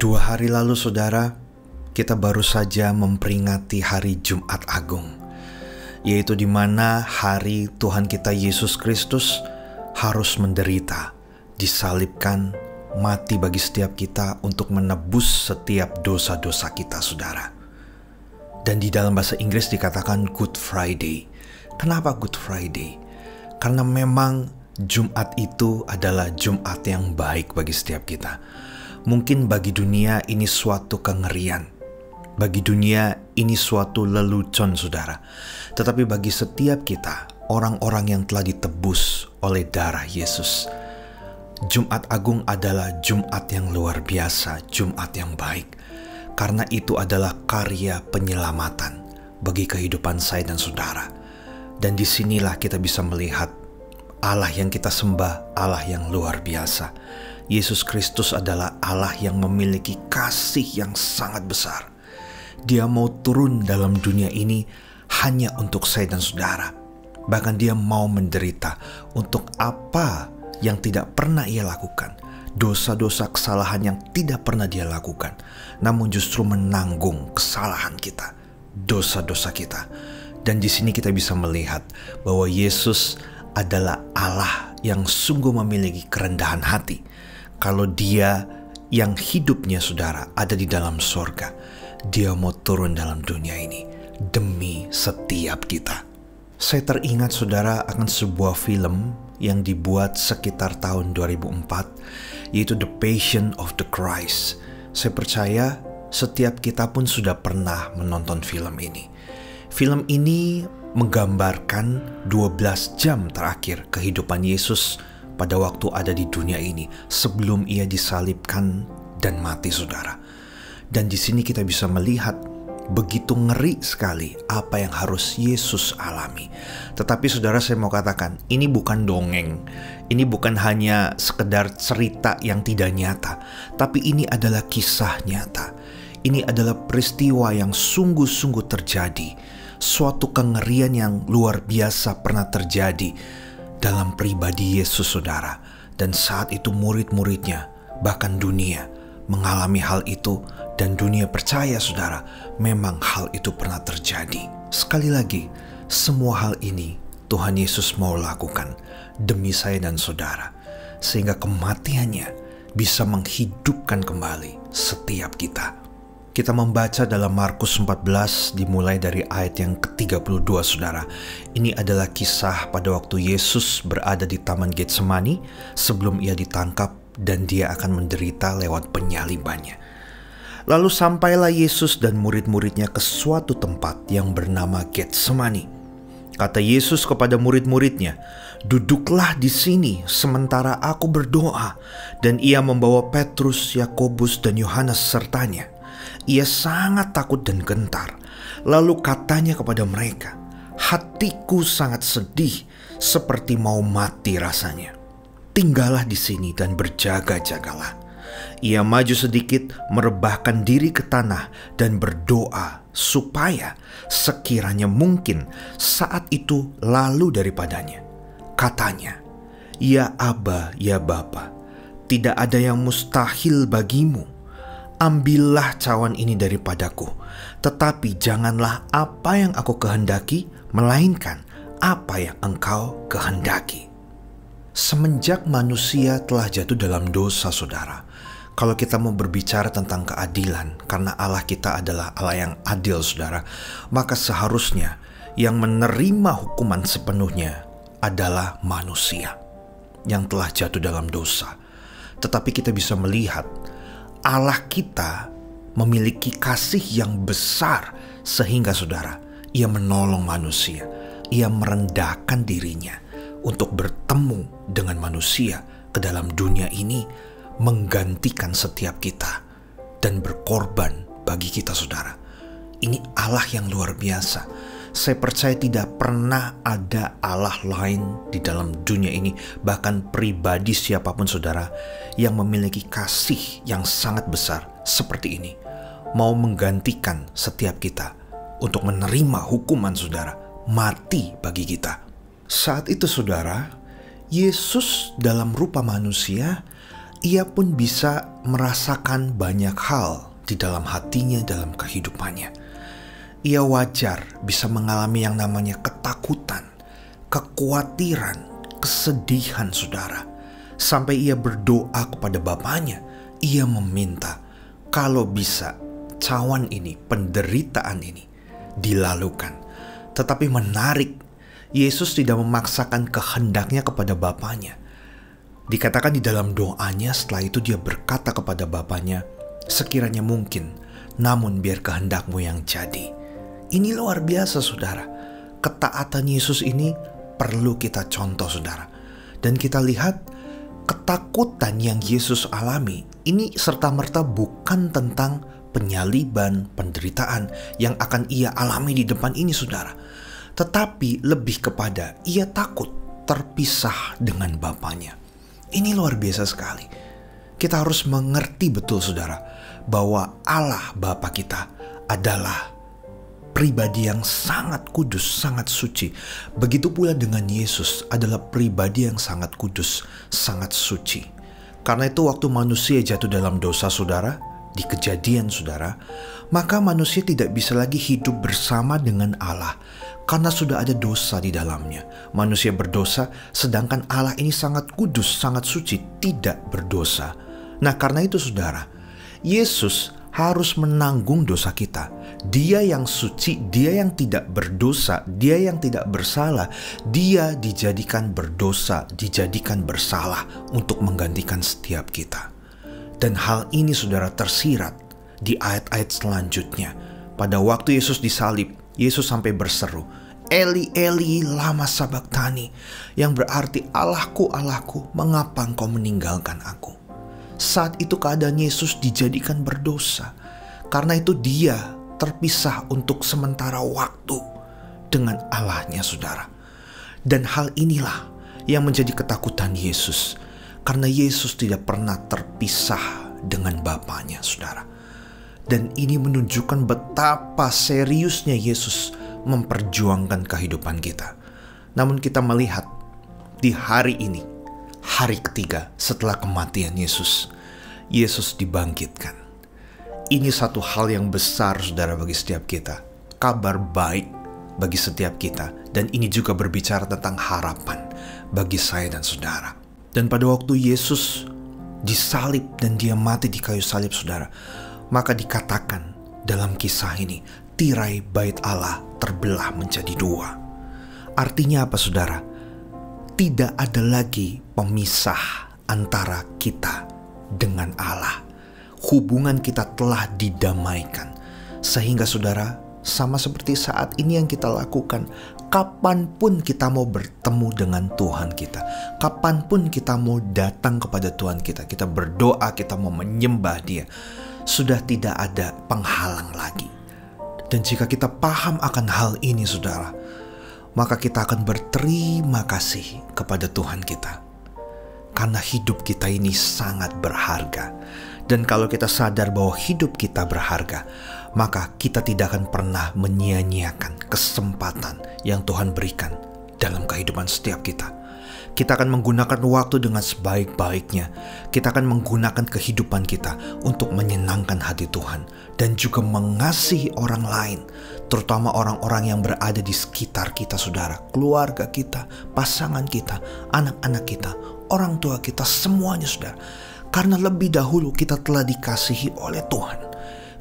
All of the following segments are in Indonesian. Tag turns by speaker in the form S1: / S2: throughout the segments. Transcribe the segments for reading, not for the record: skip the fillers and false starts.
S1: 2 hari lalu saudara, kita baru saja memperingati hari Jumat Agung, yaitu di mana hari Tuhan kita Yesus Kristus harus menderita, disalibkan, mati bagi setiap kita untuk menebus setiap dosa-dosa kita saudara. Dan di dalam bahasa Inggris dikatakan Good Friday. Kenapa Good Friday? Karena memang Jumat itu adalah Jumat yang baik bagi setiap kita. Mungkin bagi dunia ini suatu kengerian. Bagi dunia ini suatu lelucon saudara. Tetapi bagi setiap kita, orang-orang yang telah ditebus oleh darah Yesus, Jumat Agung adalah Jumat yang luar biasa, Jumat yang baik. Karena itu adalah karya penyelamatan bagi kehidupan saya dan saudara. Dan disinilah kita bisa melihat Allah yang kita sembah, Allah yang luar biasa. Yesus Kristus adalah Allah yang memiliki kasih yang sangat besar. Dia mau turun dalam dunia ini hanya untuk saya dan saudara. Bahkan dia mau menderita untuk apa yang tidak pernah ia lakukan. Dosa-dosa kesalahan yang tidak pernah dia lakukan. Namun justru menanggung kesalahan kita, dosa-dosa kita. Dan di sini kita bisa melihat bahwa Yesus adalah Allah yang sungguh memiliki kerendahan hati. Kalau dia yang hidupnya saudara ada di dalam sorga, dia mau turun dalam dunia ini demi setiap kita. Saya teringat saudara akan sebuah film yang dibuat sekitar tahun 2004, yaitu The Passion of the Christ. Saya percaya setiap kita pun sudah pernah menonton film ini. Film ini menggambarkan 12 jam terakhir kehidupan Yesus pada waktu ada di dunia ini sebelum ia disalibkan dan mati saudara. Dan di sini kita bisa melihat begitu ngeri sekali apa yang harus Yesus alami. Tetapi saudara, saya mau katakan, ini bukan dongeng. Ini bukan hanya sekedar cerita yang tidak nyata, tapi ini adalah kisah nyata. Ini adalah peristiwa yang sungguh-sungguh terjadi. Suatu kengerian yang luar biasa pernah terjadi dalam pribadi Yesus saudara. Dan saat itu murid-muridnya, bahkan dunia, mengalami hal itu. Dan dunia percaya saudara, memang hal itu pernah terjadi. Sekali lagi, semua hal ini Tuhan Yesus mau lakukan demi saya dan saudara, sehingga kematiannya bisa menghidupkan kembali setiap kita. Kita membaca dalam Markus 14 dimulai dari ayat yang ke-32 saudara. Ini adalah kisah pada waktu Yesus berada di Taman Getsemani sebelum ia ditangkap dan dia akan menderita lewat penyalibannya. Lalu sampailah Yesus dan murid-muridnya ke suatu tempat yang bernama Getsemani. Kata Yesus kepada murid-muridnya, "Duduklah di sini sementara aku berdoa." Dan ia membawa Petrus, Yakobus, dan Yohanes sertanya. Ia sangat takut dan gentar. Lalu katanya kepada mereka, "Hatiku sangat sedih, seperti mau mati rasanya. Tinggallah di sini dan berjaga-jagalah." Ia maju sedikit, merebahkan diri ke tanah dan berdoa supaya sekiranya mungkin saat itu lalu daripadanya. Katanya, "Ya Aba, ya Bapa, tidak ada yang mustahil bagimu. Ambillah cawan ini daripadaku, tetapi janganlah apa yang aku kehendaki, melainkan apa yang Engkau kehendaki." Semenjak manusia telah jatuh dalam dosa saudara, kalau kita mau berbicara tentang keadilan, karena Allah kita adalah Allah yang adil saudara, maka seharusnya yang menerima hukuman sepenuhnya adalah manusia yang telah jatuh dalam dosa. Tetapi kita bisa melihat Allah kita memiliki kasih yang besar sehingga saudara, ia menolong manusia, ia merendahkan dirinya untuk bertemu dengan manusia ke dalam dunia ini, menggantikan setiap kita dan berkorban bagi kita saudara. Ini Allah yang luar biasa. Saya percaya tidak pernah ada Allah lain di dalam dunia ini, bahkan pribadi siapapun saudara, yang memiliki kasih yang sangat besar seperti ini, mau menggantikan setiap kita untuk menerima hukuman saudara, mati bagi kita. Saat itu saudara, Yesus dalam rupa manusia, ia pun bisa merasakan banyak hal di dalam hatinya, dalam kehidupannya. Ia wajar bisa mengalami yang namanya ketakutan, kekhawatiran, kesedihan saudara. Sampai ia berdoa kepada Bapaknya, ia meminta kalau bisa cawan ini, penderitaan ini dilalukan. Tetapi menarik, Yesus tidak memaksakan kehendaknya kepada Bapaknya. Dikatakan di dalam doanya, setelah itu dia berkata kepada Bapaknya, sekiranya mungkin, namun biar kehendakmu yang jadi. Ini luar biasa saudara. Ketaatan Yesus ini perlu kita contoh saudara. Dan kita lihat ketakutan yang Yesus alami ini serta-merta bukan tentang penyaliban, penderitaan yang akan ia alami di depan ini saudara. Tetapi lebih kepada ia takut terpisah dengan Bapaknya. Ini luar biasa sekali. Kita harus mengerti betul saudara, bahwa Allah Bapa kita adalah pribadi yang sangat kudus, sangat suci. Begitu pula dengan Yesus adalah pribadi yang sangat kudus, sangat suci. Karena itu waktu manusia jatuh dalam dosa saudara, di Kejadian saudara, maka manusia tidak bisa lagi hidup bersama dengan Allah. Karena sudah ada dosa di dalamnya. Manusia berdosa, sedangkan Allah ini sangat kudus, sangat suci, tidak berdosa. Nah karena itu saudara, Yesus harus menanggung dosa kita. Dia yang suci, dia yang tidak berdosa, dia yang tidak bersalah. Dia dijadikan berdosa, dijadikan bersalah untuk menggantikan setiap kita. Dan hal ini saudara tersirat di ayat-ayat selanjutnya. Pada waktu Yesus disalib, Yesus sampai berseru, Eli, Eli, lama sabachthani, yang berarti Allahku, Allahku, mengapa engkau meninggalkan aku? Saat itu keadaan Yesus dijadikan berdosa. Karena itu dia terpisah untuk sementara waktu dengan Allahnya saudara. Dan hal inilah yang menjadi ketakutan Yesus. Karena Yesus tidak pernah terpisah dengan Bapaknya saudara. Dan ini menunjukkan betapa seriusnya Yesus memperjuangkan kehidupan kita. Namun kita melihat di hari ini, hari ketiga setelah kematian Yesus, Yesus dibangkitkan. Ini satu hal yang besar saudara bagi setiap kita. Kabar baik bagi setiap kita. Dan ini juga berbicara tentang harapan bagi saya dan saudara. Dan pada waktu Yesus disalib dan dia mati di kayu salib saudara, maka dikatakan dalam kisah ini, tirai bait Allah terbelah menjadi dua. Artinya apa saudara? Tidak ada lagi pemisah antara kita dengan Allah. Hubungan kita telah didamaikan. Sehingga saudara, sama seperti saat ini yang kita lakukan, kapanpun kita mau bertemu dengan Tuhan kita, kapanpun kita mau datang kepada Tuhan kita, kita berdoa, kita mau menyembah Dia, sudah tidak ada penghalang lagi. Dan jika kita paham akan hal ini saudara, maka kita akan berterima kasih kepada Tuhan kita. Karena hidup kita ini sangat berharga. Dan kalau kita sadar bahwa hidup kita berharga, maka kita tidak akan pernah menyia-nyiakan kesempatan yang Tuhan berikan dalam kehidupan setiap kita. Kita akan menggunakan waktu dengan sebaik-baiknya. Kita akan menggunakan kehidupan kita untuk menyenangkan hati Tuhan. Dan juga mengasihi orang lain. Terutama orang-orang yang berada di sekitar kita saudara. Keluarga kita, pasangan kita, anak-anak kita, orang tua kita, semuanya saudara. Karena lebih dahulu kita telah dikasihi oleh Tuhan.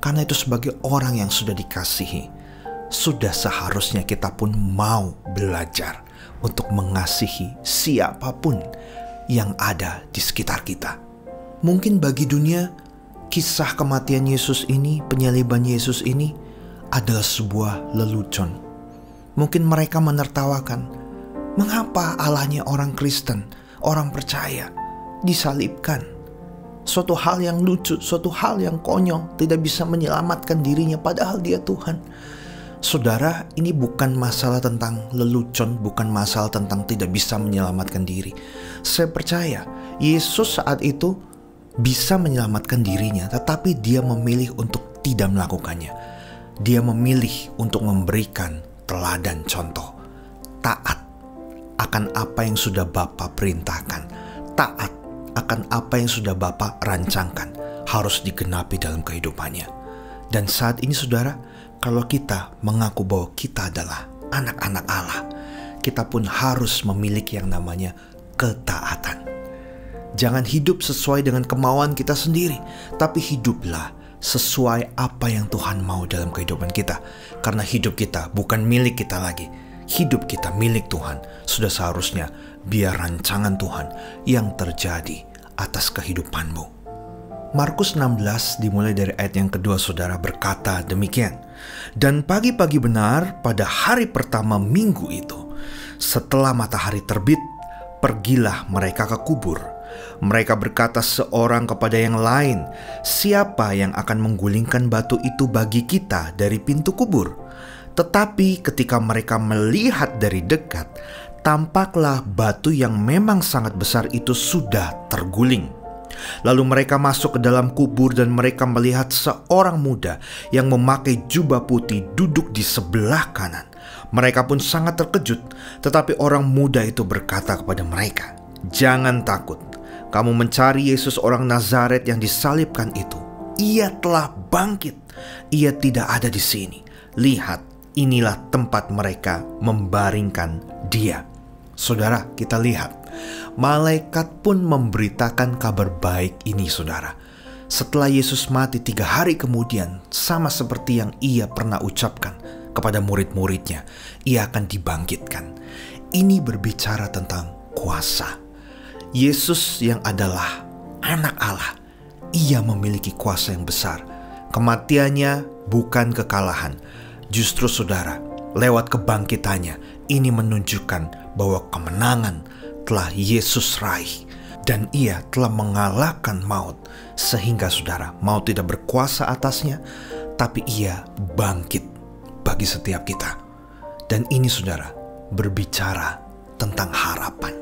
S1: Karena itu sebagai orang yang sudah dikasihi, sudah seharusnya kita pun mau belajar untuk mengasihi siapapun yang ada di sekitar kita. Mungkin bagi dunia, kisah kematian Yesus ini, penyaliban Yesus ini adalah sebuah lelucon. Mungkin mereka menertawakan, mengapa Allahnya orang Kristen, orang percaya, disalibkan? Suatu hal yang lucu, suatu hal yang konyol, tidak bisa menyelamatkan dirinya padahal dia Tuhan. Saudara, ini bukan masalah tentang lelucon, bukan masalah tentang tidak bisa menyelamatkan diri. Saya percaya Yesus saat itu bisa menyelamatkan dirinya, tetapi dia memilih untuk tidak melakukannya. Dia memilih untuk memberikan teladan contoh. Taat akan apa yang sudah Bapa perintahkan. Taat akan apa yang sudah Bapa rancangkan harus digenapi dalam kehidupannya. Dan saat ini saudara, kalau kita mengaku bahwa kita adalah anak-anak Allah, kita pun harus memiliki yang namanya ketaatan. Jangan hidup sesuai dengan kemauan kita sendiri, tapi hiduplah sesuai apa yang Tuhan mau dalam kehidupan kita. Karena hidup kita bukan milik kita lagi. Hidup kita milik Tuhan. Sudah seharusnya biar rancangan Tuhan yang terjadi atas kehidupanmu. Markus 16 dimulai dari ayat yang kedua saudara berkata demikian. Dan pagi-pagi benar pada hari pertama minggu itu, setelah matahari terbit, pergilah mereka ke kubur. Mereka berkata seorang kepada yang lain, siapa yang akan menggulingkan batu itu bagi kita dari pintu kubur? Tetapi ketika mereka melihat dari dekat, tampaklah batu yang memang sangat besar itu sudah terguling. Lalu mereka masuk ke dalam kubur dan mereka melihat seorang muda yang memakai jubah putih duduk di sebelah kanan. Mereka pun sangat terkejut, tetapi orang muda itu berkata kepada mereka, "Jangan takut, kamu mencari Yesus orang Nazaret yang disalibkan itu. Ia telah bangkit, ia tidak ada di sini. Lihat, inilah tempat mereka membaringkan dia." Saudara, kita lihat malaikat pun memberitakan kabar baik ini saudara. Setelah Yesus mati 3 hari kemudian, sama seperti yang ia pernah ucapkan kepada murid-muridnya, ia akan dibangkitkan. Ini berbicara tentang kuasa. Yesus yang adalah anak Allah, ia memiliki kuasa yang besar. Kematiannya bukan kekalahan. Justru saudara, lewat kebangkitannya, ini menunjukkan bahwa kemenangan telah Yesus raih. Dan ia telah mengalahkan maut. Sehingga saudara, maut tidak berkuasa atasnya, tapi ia bangkit bagi setiap kita. Dan ini saudara, berbicara tentang harapan.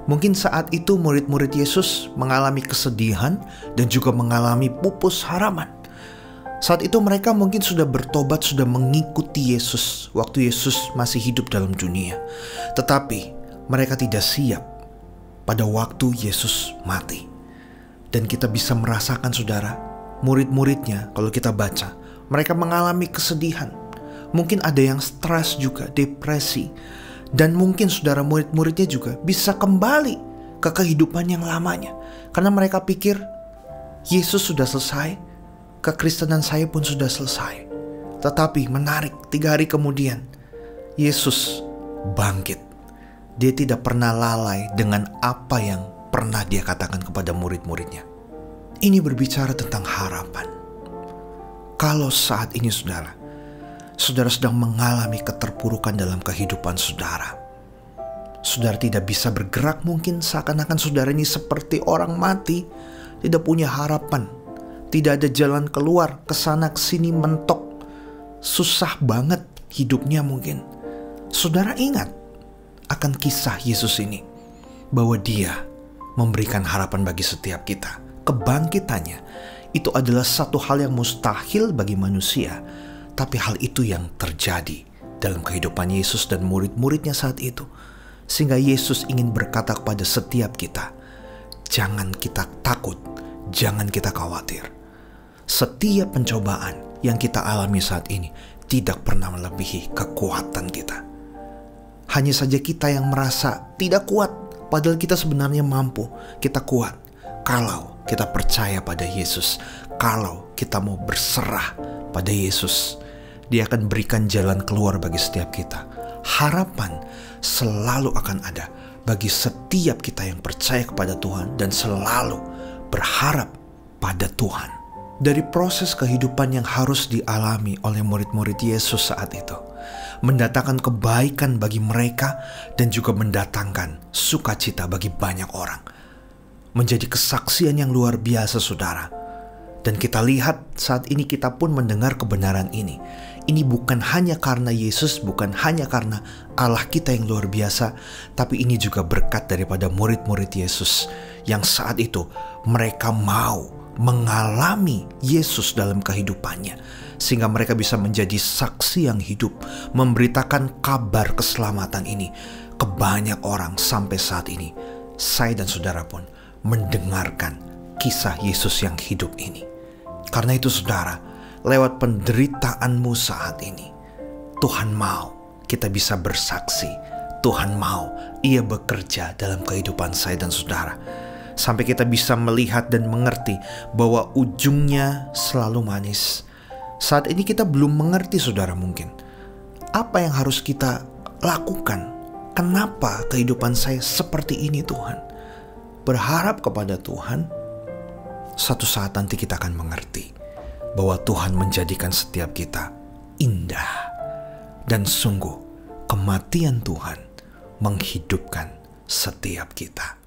S1: Mungkin saat itu murid-murid Yesus mengalami kesedihan dan juga mengalami pupus harapan. Saat itu mereka mungkin sudah bertobat, sudah mengikuti Yesus waktu Yesus masih hidup dalam dunia. Tetapi mereka tidak siap pada waktu Yesus mati. Dan kita bisa merasakan saudara, murid-muridnya kalau kita baca, mereka mengalami kesedihan. Mungkin ada yang stres juga, depresi. Dan mungkin saudara murid-muridnya juga bisa kembali ke kehidupan yang lamanya. Karena mereka pikir Yesus sudah selesai, kekristenan saya pun sudah selesai. Tetapi menarik, 3 hari kemudian Yesus bangkit. Dia tidak pernah lalai dengan apa yang pernah dia katakan kepada murid-muridnya. Ini berbicara tentang harapan. Kalau saat ini saudara sedang mengalami keterpurukan dalam kehidupan saudara, saudara tidak bisa bergerak, mungkin seakan-akan saudara ini seperti orang mati, tidak punya harapan, tidak ada jalan keluar, kesana kesini mentok, susah banget hidupnya mungkin. Saudara ingat akan kisah Yesus ini, bahwa dia memberikan harapan bagi setiap kita. Kebangkitannya itu adalah satu hal yang mustahil bagi manusia, tapi hal itu yang terjadi dalam kehidupan Yesus dan murid-muridnya saat itu. Sehingga Yesus ingin berkata kepada setiap kita, jangan kita takut, jangan kita khawatir. Setiap pencobaan yang kita alami saat ini tidak pernah melebihi kekuatan kita. Hanya saja kita yang merasa tidak kuat, padahal kita sebenarnya mampu. Kita kuat kalau kita percaya pada Yesus, kalau kita mau berserah pada Yesus. Dia akan berikan jalan keluar bagi setiap kita. Harapan selalu akan ada bagi setiap kita yang percaya kepada Tuhan dan selalu berharap pada Tuhan. Dari proses kehidupan yang harus dialami oleh murid-murid Yesus saat itu, mendatangkan kebaikan bagi mereka dan juga mendatangkan sukacita bagi banyak orang. Menjadi kesaksian yang luar biasa saudara. Dan kita lihat saat ini kita pun mendengar kebenaran ini. Ini bukan hanya karena Yesus, bukan hanya karena Allah kita yang luar biasa, tapi ini juga berkat daripada murid-murid Yesus yang saat itu mereka mau mengalami Yesus dalam kehidupannya, sehingga mereka bisa menjadi saksi yang hidup, memberitakan kabar keselamatan ini ke banyak orang sampai saat ini. Saya dan saudara pun mendengarkan kisah Yesus yang hidup ini. Karena itu saudara, lewat penderitaanmu saat ini, Tuhan mau kita bisa bersaksi. Tuhan mau Ia bekerja dalam kehidupan saya dan saudara. Sampai kita bisa melihat dan mengerti bahwa ujungnya selalu manis. Saat ini kita belum mengerti saudara mungkin. Apa yang harus kita lakukan? Kenapa kehidupan saya seperti ini Tuhan? Berharap kepada Tuhan, satu saat nanti kita akan mengerti bahwa Tuhan menjadikan setiap kita indah. Dan sungguh kematian Tuhan menghidupkan setiap kita.